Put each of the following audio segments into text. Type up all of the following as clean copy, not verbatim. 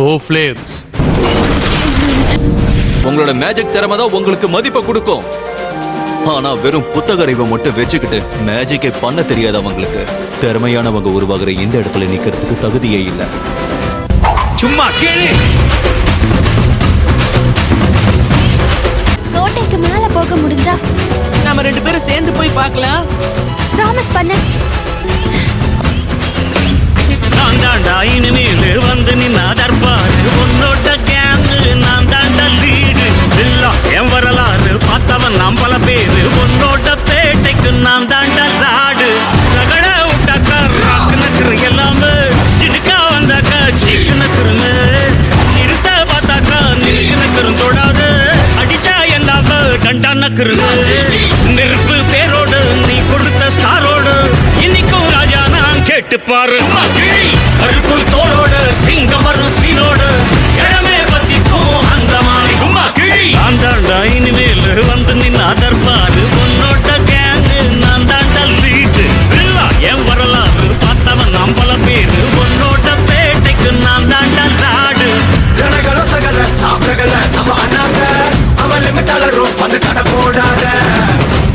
ஓ flames, உங்களோட magic திறமை தான் உங்களுக்கு மதிப்பை கொடுக்கும். ஆனா வெறும் புத்தக அறிவை மட்டும் வச்சுக்கிட்டு மேஜிக்கை பண்ண தெரியாதவங்களுக்கு திறமையானவங்க உருவாகிற இந்த இடத்துல நிக்கிறதுக்கு தகுதியே இல்லை. சும்மா கேளு. கோட்டைக்கு மேல போக முடிஞ்சா நாம 2 பேரும் சேர்ந்து போய் பார்க்கலாம். ப்ராமிஸ் பண்ணு. நான் தாண்டா இனிமேல் வந்து நின்னா தர்பாரு, உன்னோட கேங்கு நான் தாண்டா லீடு. இல்ல என் வரலாறு பார்த்தவன் நாம் பல பேரு, உன்னோட பேட்டைக்கு நான் தாண்டா லாடு. ரகட விட்டாக்கா ராக்கு நக்குற எல்லாமே, சிடுக்கா வந்தாக்கா சீக்கு நக்குருங்க. நிறுத்த பார்த்தாக்கா நிறுக்கு நக்குரும் தொடாது, அடிச்சா எல்லாமே டண்டா நக்குருங்க. நெருப்பு பேரோடு நீ கொடுத்த ஸ்டாரோடு இன்னைக்கும் ராஜா நான் கேட்டு பாரு. கருப்புள் தோளோடு சிங்கம் வரும் சீனோடு இடமே பத்திக்கும் அந்த மாதிரி சும்மா கிழி. நான் தாண்டா இனிமேல் வந்து நின்னா தர்பாரு, உன்னோட கேங்கு நான் தாண்டா லீடு. இல்ல என் வரலாறு பார்த்தவன் நாம் பல பேரு, உன்னோட பேட்டைக்கு நான் தாண்டா லாடு. நம்ம அண்ணாங்க அவன் லிமிட்டாளரும் வந்து கடை போடாத.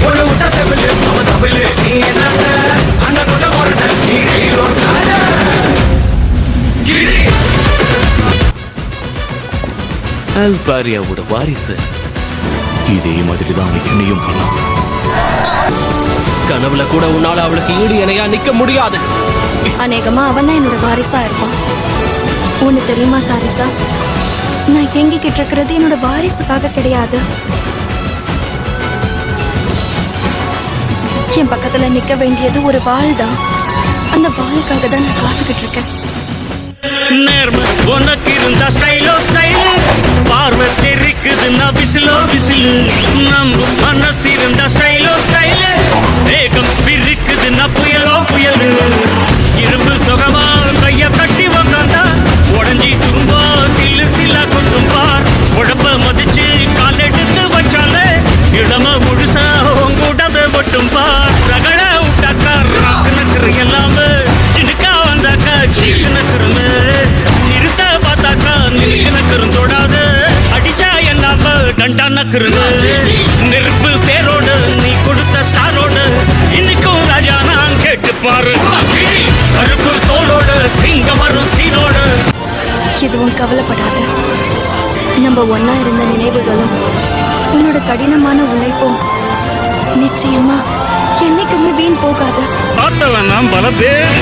ஒரு விட்ட செவிலு அவன் தமிழ் நீ என்ன அண்ணன் கொண்ட போறத நீ அல்பாரியாவோட வாரிசு. இதே மாதிரி தான் அவன் என்னையும் பண்ணான். கனவுல கூட உன்னால அவளுக்கு ஈடு இணையா நிக்க முடியாது. அநேகமா அவன் தான் என்னோட வாரிசா இருப்பான். ஒண்ணு தெரியுமா சாரிசா, நான் எங்கிக்கிட்டு இருக்கிறது என்னோட வாரிசுக்காக கிடையாது. என் பக்கத்துல நிக்க வேண்டியது ஒரு வாள் தான். அந்த வாளுக்காக தான் நான் காத்துக்கிட்டு இருக்கேன். நேர்மை உனக்கு இருந்தா ஸ்டைலோ ஸ்டைல், பார்வை தெரிக்குதுன்னா விசிலோ விசில். நம்ம மனசு இருந்தா ஸ்டைலோ ஸ்டைல், வேகம் பிரிக்குதுன்னா புயலோ புயல். இரும்பு சுகமா கைய கட்டி உக்காந்தா உடஞ்சி துரும்பா சில்லு சில்லா கொட்டும் பார். உடம்ப மதிச்சு கால் எடுத்து வச்சாலே இடம முழுசா உங்கூடவே ஒட்டும் பார். ரகட விட்டாக்கா ராக்கு நக்குற எல்லாமே, சிடுக்கா வந்தாக்கா சீக்கு நக்குருமே. நிறுத்த பார்த்தாக்கா நிறுக்கு நக்குரும் தொடாது, அடிச்சா எல்லாம டண்டா நக்குருங்க. நெருப்பு பேரோடு நீ கொடுத்த ஸ்டாரோடு இன்னைக்கும் ராஜா நான் கேட்டு பாரு. கருப்பு தோளோடு சிங்கம் வரும் சீனோடு. எதுவும் கவலைப்படாத. நம்ம ஒன்னா இருந்த நினைவுகளும் உன்னோட கடினமான உழைப்பும் நிச்சயமா என்னைக்குமே வீண் போகாது. பார்த்தவன் நாம் பல பேர்